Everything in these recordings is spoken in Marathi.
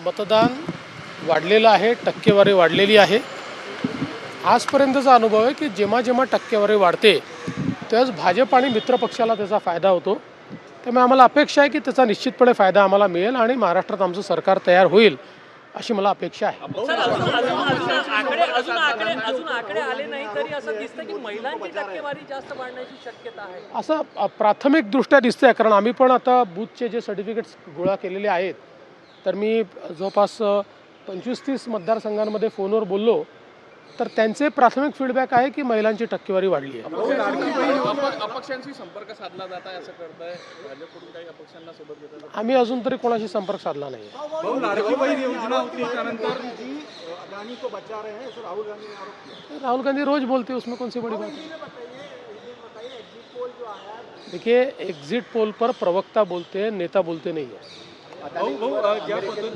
मतदान वाढलेलं आहे, टक्केवारी वाढलेली आहे. आजपर्यंतचा अनुभव आहे की जेव्हा जेव्हा टक्केवारी वाढते त्यावेळेस भाजप आणि मित्रपक्षाला त्याचा फायदा होतो. त्यामुळे आम्हाला अपेक्षा आहे की त्याचा निश्चितपणे फायदा आम्हाला मिळेल आणि महाराष्ट्रात आमचं सरकार तयार होईल अशी मला अपेक्षा आहे. सर, अजून आकडे आले नाही तरी असं दिसतं की महिलांची टक्केवारी जास्त वाढण्याची शक्यता आहे. असं प्राथमिकदृष्ट्या दिसतंय, कारण आम्ही पण आता बूथचे जे सर्टिफिकेट्स गोळा केलेले आहेत तर मी जवळपास 25-30 मतदारसंघांमध्ये फोनवर बोललो तर त्यांचे प्राथमिक फीडबॅक आहे की महिलांची टक्केवारी वाढली आहे. अपक्षांशी संपर्क साधला जात आहे असं करताय भाजपकडून, काही अपक्षांना सोबत घेतात? आम्ही अजून तरी कोणाशी संपर्क साधला नाही. राहुल गांधी रोज बोलते, उसमें कौन सी बड़ी बात है? देखिए, एग्जिट पोल पर प्रवक्ता बोलते हैं, नेता बोलते नहीं है.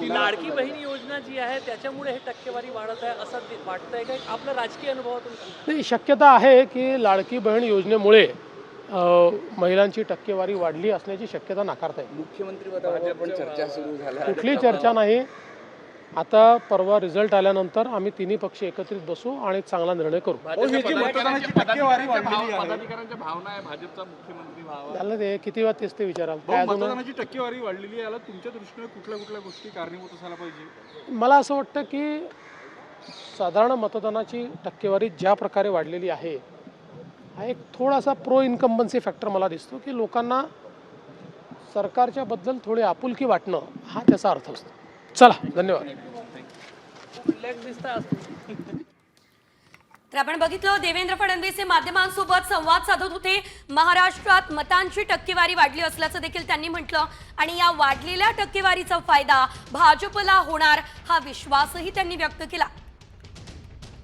लाडकी बहीण योजना जी आहे त्याच्यामुळे हे टक्केवारी वाढत आहे असं वाटतंय का? आपला राजकीय अनुभवातून नाही, शक्यता आहे की लाडकी बहीण योजनेमुळे महिलांची टक्केवारी वाढली असण्याची शक्यता नाकारता येईल. मुख्यमंत्री पदावर पण चर्चा सुरू झाल्या. कुठली चर्चा नाही. आता परवा रिझल्ट आल्यानंतर आम्ही तिन्ही पक्ष एकत्रित बसू आणि चांगला निर्णय करू. पदाधिकाऱ्यांच्या भावना आहे भाजपचा मुख्यमंत्री व्हावा. झालं ते किती वेळा तेच ते विचाराल. मतदानाची टक्केवारी वाढलेली आहे, तुमच्या दृष्टीने कुठल्या कुठल्या गोष्टी कारणीभूत असायला पाहिजे? मला असं वाटतं की साधारण मतदानाची टक्केवारी ज्या प्रकारे वाढलेली आहे हा एक थोडासा प्रो इन्कम्बन्सी फॅक्टर मला दिसतो की लोकांना सरकारच्या बद्दल थोडी आपुलकी वाटणं हा त्याचा अर्थ असतो. चला, धन्यवाद. तर आपण बघितलं देवेंद्र फडणवीस हे माध्यमांसोबत संवाद साधत होते. महाराष्ट्रात मतांची टक्केवारी वाढली असल्याचं देखील त्यांनी म्हटलं आणि या वाढलेल्या टक्केवारीचा फायदा भाजपला होणार हा विश्वासही त्यांनी व्यक्त केला.